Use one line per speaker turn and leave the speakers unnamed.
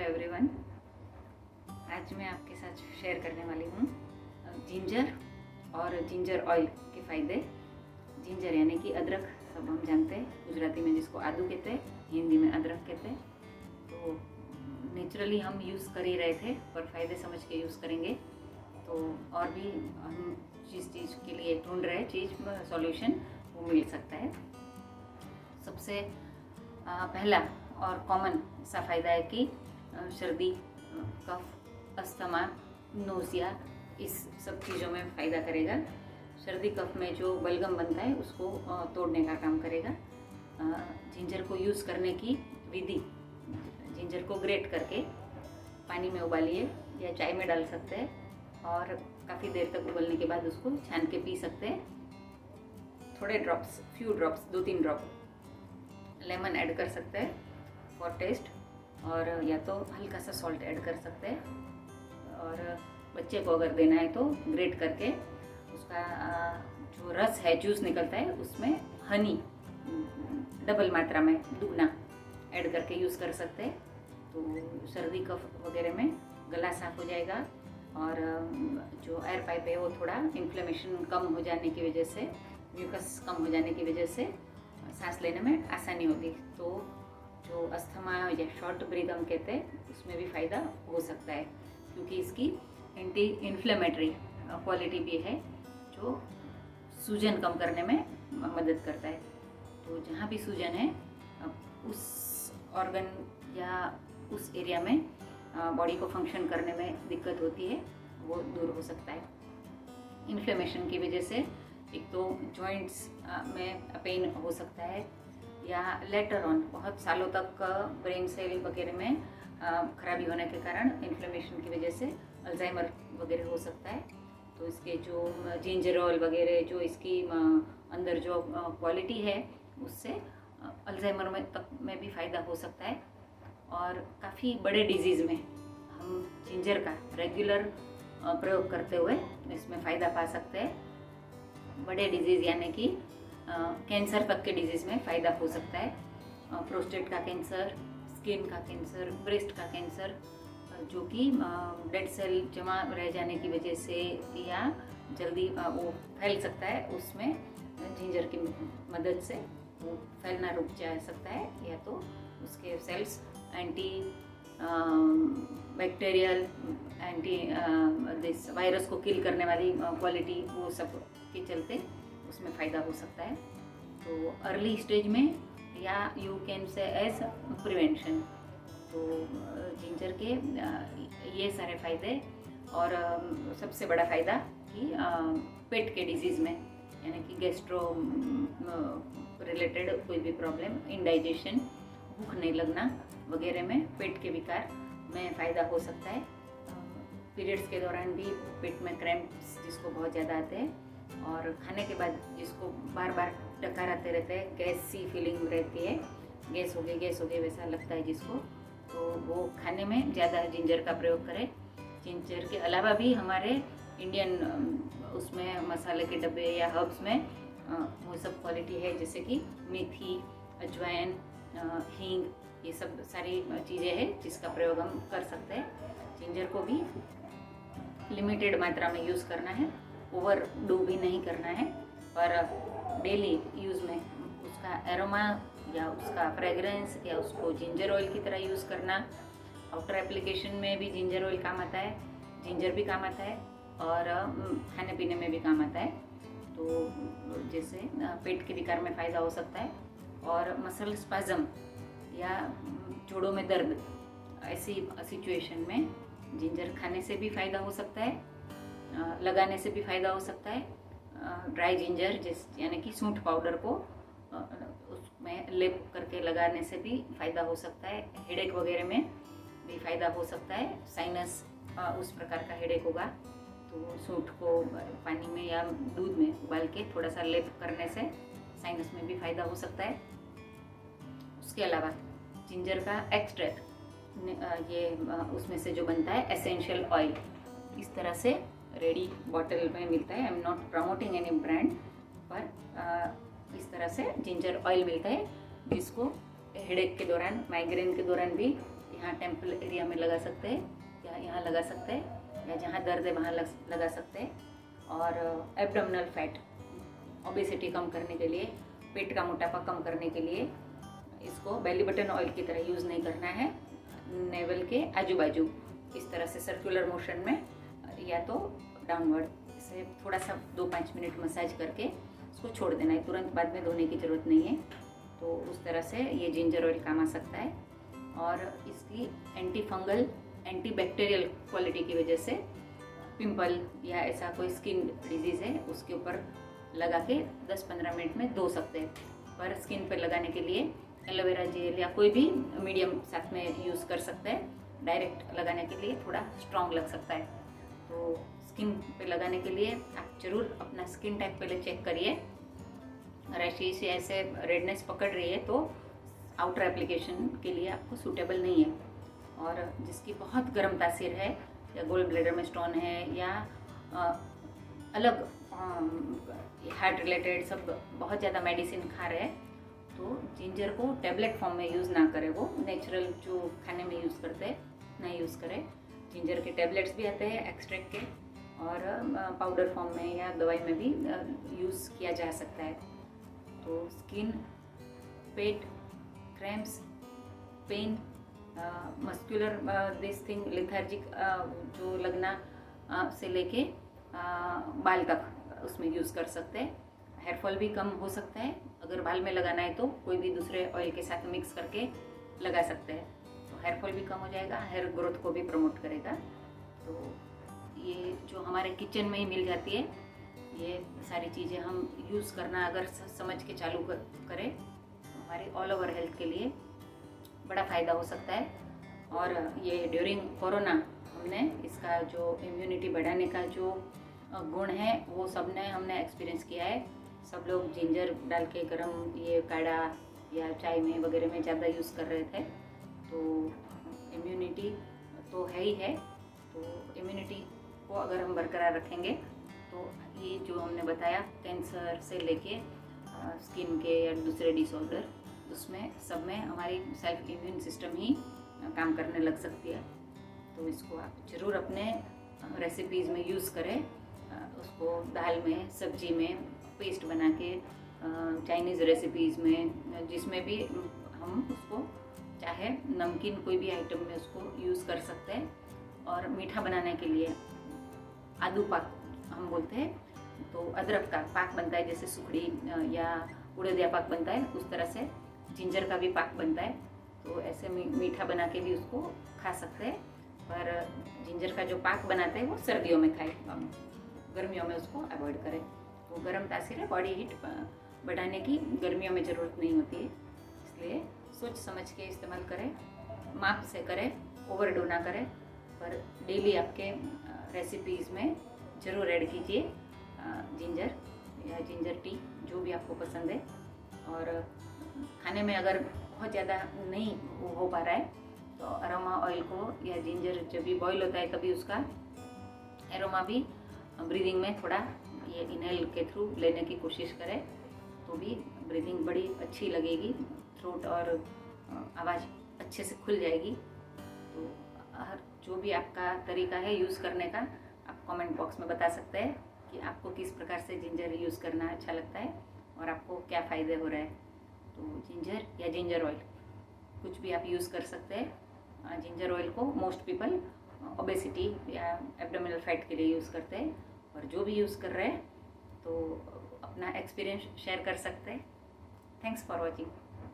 Hello everyone. आज मैं आपके साथ शेयर करने वाली हूँ जिंजर और जिंजर ऑयल के फ़ायदे। जिंजर यानी कि अदरक, सब हम जानते हैं, गुजराती में जिसको आदू कहते हैं, हिंदी में अदरक कहते हैं। तो नेचुरली हम यूज़ कर ही रहे थे, पर फ़ायदे समझ के यूज़ करेंगे तो और भी हम जिस चीज़ के लिए ढूंढ रहे चीज़ सॉल्यूशन वो मिल सकता है। सबसे पहला और कॉमन सा फ़ायदा है कि सर्दी, कफ, अस्थमा, नोज़िया, इस सब चीज़ों में फ़ायदा करेगा। सर्दी कफ में जो बलगम बनता है उसको तोड़ने का काम करेगा। जिंजर को यूज़ करने की विधि, जिंजर को ग्रेट करके पानी में उबालिए या चाय में डाल सकते हैं और काफ़ी देर तक उबलने के बाद उसको छान के पी सकते हैं। थोड़े drops, few drops, 2-3 drop lemon add कर सकते हैं फॉर टेस्ट, और या तो हल्का सा सॉल्ट ऐड कर सकते हैं। और बच्चे को अगर देना है तो ग्रेट करके उसका जो रस है, जूस निकलता है, उसमें हनी डबल मात्रा में, दुगना ऐड करके यूज़ कर सकते हैं। तो सर्दी कफ वगैरह में गला साफ हो जाएगा और जो एयर पाइप है वो थोड़ा इन्फ्लेमेशन कम हो जाने की वजह से, म्यूकस कम हो जाने की वजह से सांस लेने में आसानी होगी। तो जो अस्थमा या शॉर्ट ब्रीथ हम कहते हैं उसमें भी फ़ायदा हो सकता है, क्योंकि इसकी एंटी इन्फ्लेमेटरी क्वालिटी भी है जो सूजन कम करने में मदद करता है। तो जहाँ भी सूजन है उस ऑर्गन या उस एरिया में बॉडी को फंक्शन करने में दिक्कत होती है, वो दूर हो सकता है। इन्फ्लेमेशन की वजह से एक तो जॉइंट्स में पेन हो सकता है, या लेटर ऑन बहुत सालों तक ब्रेन सेल वगैरह में खराबी होने के कारण इन्फ्लेमेशन की वजह से अल्जाइमर वगैरह हो सकता है। तो इसके जो जिंजरोल वगैरह जो इसकी अंदर जो क्वालिटी है उससे अल्जाइमर में भी फ़ायदा हो सकता है। और काफ़ी बड़े डिजीज़ में हम जिंजर का रेगुलर प्रयोग करते हुए इसमें फ़ायदा पा सकते हैं। बड़े डिजीज़ यानी कि कैंसर तक के डिजीज़ में फ़ायदा हो सकता है। प्रोस्टेट का कैंसर, स्किन का कैंसर, ब्रेस्ट का कैंसर, जो कि डेड सेल जमा रह जाने की वजह से या जल्दी वो फैल सकता है, उसमें जिंजर की मदद से वो फैलना रुक जा सकता है, या तो उसके cells anti bacterial, anti this virus को किल करने वाली क्वालिटी, वो सब के चलते उसमें फ़ायदा हो सकता है। तो अर्ली स्टेज में, या you can say as prevention, तो जिंजर के ये सारे फ़ायदे। और सबसे बड़ा फ़ायदा कि पेट के डिजीज़ में, यानी कि गैस्ट्रो रिलेटेड कोई भी प्रॉब्लम, इंडाइजेशन, भूख नहीं लगना वगैरह में, पेट के विकार में फ़ायदा हो सकता है। पीरियड्स के दौरान भी पेट में क्रैम्प्स जिसको बहुत ज़्यादा आते हैं, और खाने के बाद जिसको बार बार डकार आते रहते हैं, गैस सी फीलिंग रहती है, गैस हो गई वैसा लगता है जिसको, तो वो खाने में ज़्यादा जिंजर का प्रयोग करें। जिंजर के अलावा भी हमारे इंडियन उसमें मसाले के डब्बे या हर्ब्स में वो सब क्वालिटी है, जैसे कि मेथी, अजवाइन, हींग, ये सब सारी चीज़ें हैं जिसका प्रयोग हम कर सकते हैं। जिंजर को भी लिमिटेड मात्रा में यूज़ करना है, ओवर डू भी नहीं करना है, पर डेली यूज़ में उसका एरोमा या उसका फ्रेगरेंस या उसको जिंजर ऑयल की तरह यूज़ करना। आउटर एप्लीकेशन में भी जिंजर ऑयल काम आता है, जिंजर भी काम आता है, और खाने पीने में भी काम आता है। तो जैसे पेट के विकार में फ़ायदा हो सकता है, और मसल स्पाज्म या जोड़ों में दर्द, ऐसी सिचुएशन में जिंजर खाने से भी फ़ायदा हो सकता है, लगाने से भी फ़ायदा हो सकता है। ड्राई जिंजर यानी कि सूंठ पाउडर को उसमें लेप करके लगाने से भी फ़ायदा हो सकता है। हेडेक वगैरह में भी फ़ायदा हो सकता है। साइनस उस प्रकार का हेडेक होगा तो सूंठ को पानी में या दूध में उबाल के थोड़ा सा लेप करने से साइनस में भी फ़ायदा हो सकता है। उसके अलावा जिंजर का एक्सट्रैक्ट, ये उसमें से जो बनता है एसेंशियल ऑयल, इस तरह से रेडी बॉटल में मिलता है। I am not promoting any brand, पर इस तरह से जिंजर ऑयल मिलता है जिसको हेडेक के दौरान, माइग्रेन के दौरान भी यहाँ टेम्पल एरिया में लगा सकते हैं, या यहाँ लगा सकते हैं, या जहाँ दर्द है वहाँ लगा सकते हैं। और एब्डोमिनल फैट, ओबेसिटी कम करने के लिए, पेट का मोटापा कम करने के लिए इसको बेली बटन ऑयल की तरह यूज़ नहीं करना है। नेवल के आजू बाजू इस तरह से सर्कुलर मोशन में या तो डाउनवर्ड इसे थोड़ा सा 2-5 मिनट मसाज करके इसको छोड़ देना है, तुरंत बाद में धोने की ज़रूरत नहीं है। तो उस तरह से ये जिंजर ऑयल काम आ सकता है। और इसकी anti fungal, anti bacterial quality की वजह से पिंपल या ऐसा कोई स्किन डिजीज़ है उसके ऊपर लगा के 10-15 मिनट में धो सकते हैं। पर स्किन पर लगाने के लिए एलोवेरा जेल या कोई भी मीडियम साथ में यूज़ कर सकते हैं। डायरेक्ट लगाने के लिए थोड़ा स्ट्रॉन्ग लग सकता है। तो स्किन पे लगाने के लिए आप ज़रूर अपना स्किन टाइप पहले चेक करिए। रैशेस या ऐसे रेडनेस पकड़ रही है तो आउटर एप्लीकेशन के लिए आपको सूटेबल नहीं है। और जिसकी बहुत गर्म तासीर है, या गोल ब्लैडर में स्टोन है, या अलग हार्ट रिलेटेड सब बहुत ज़्यादा मेडिसिन खा रहे हैं, तो जिंजर को टैबलेट फॉर्म में यूज़ ना करें। वो नेचुरल जो खाने में यूज़ करते हैं ना यूज़ करें। जिंजर के टैबलेट्स भी आते हैं एक्सट्रैक्ट के, और पाउडर फॉर्म में या दवाई में भी यूज़ किया जा सकता है। तो स्किन, पेट, cramps, pain, muscular this thing, lethargic जो लगना से लेके बाल तक उसमें यूज़ कर सकते हैं। हेयर फॉल भी कम हो सकता है। अगर बाल में लगाना है तो कोई भी दूसरे ऑयल के साथ मिक्स करके लगा सकते हैं, तो हेयर फॉल भी कम हो जाएगा, हेयर ग्रोथ को भी प्रमोट करेगा। तो ये जो हमारे किचन में ही मिल जाती है, ये सारी चीज़ें हम यूज़ करना अगर समझ के चालू करें तो हमारे ऑल ओवर हेल्थ के लिए बड़ा फ़ायदा हो सकता है। और ये ड्यूरिंग कोरोना हमने इसका जो इम्यूनिटी बढ़ाने का जो गुण है वो हमने एक्सपीरियंस किया है। सब लोग जिंजर डाल के गरम ये काढ़ा या चाय में वगैरह में ज़्यादा यूज़ कर रहे थे। तो इम्यूनिटी तो है ही है, तो इम्यूनिटी को अगर हम बरकरार रखेंगे तो ये जो हमने बताया, कैंसर से लेके स्किन के या दूसरे डिसऑर्डर, उसमें सब में हमारी सेल्फ इम्यून सिस्टम ही काम करने लग सकती है। तो इसको आप ज़रूर अपने रेसिपीज़ में यूज़ करें। उसको दाल में, सब्जी में पेस्ट बना के, चाइनीज़ रेसिपीज़ में, जिसमें भी हम उसको चाहे नमकीन कोई भी आइटम में उसको यूज़ कर सकते हैं। और मीठा बनाने के लिए आदू पाक हम बोलते हैं, तो अदरक का पाक बनता है, जैसे सुखड़ी या उड़दिया पाक बनता है, उस तरह से जिंजर का भी पाक बनता है। तो ऐसे मीठा बना के भी उसको खा सकते हैं। पर जिंजर का जो पाक बनाते हैं वो सर्दियों में खाएं, गर्मियों में उसको अवॉइड करें। तो गर्म तासीर है, बॉडी हीट बढ़ाने की गर्मियों में ज़रूरत नहीं होती है, इसलिए सोच समझ के इस्तेमाल करें, माप से करें, ओवरडो ना करें। पर डेली आपके रेसिपीज़ में ज़रूर ऐड कीजिए जिंजर या जिंजर टी, जो भी आपको पसंद है। और खाने में अगर बहुत ज़्यादा नहीं हो पा रहा है तो अरोमा ऑयल को या जिंजर जब भी बॉईल होता है तभी उसका एरोमा भी ब्रीदिंग में थोड़ा ये इनहेल के थ्रू लेने की कोशिश करें, तो भी ब्रीदिंग बड़ी अच्छी लगेगी, थ्रोट और आवाज़ अच्छे से खुल जाएगी। तो हर जो भी आपका तरीका है यूज़ करने का, आप कमेंट बॉक्स में बता सकते हैं कि आपको किस प्रकार से जिंजर यूज़ करना अच्छा लगता है और आपको क्या फ़ायदे हो रहे हैं। तो जिंजर या जिंजर ऑयल कुछ भी आप यूज़ कर सकते हैं। जिंजर ऑयल को मोस्ट पीपल ओबेसिटी या एब्डोमिनल फैट के लिए यूज़ करते हैं, और जो भी यूज़ कर रहे हैं तो अपना एक्सपीरियंस शेयर कर सकते हैं। Thanks for watching.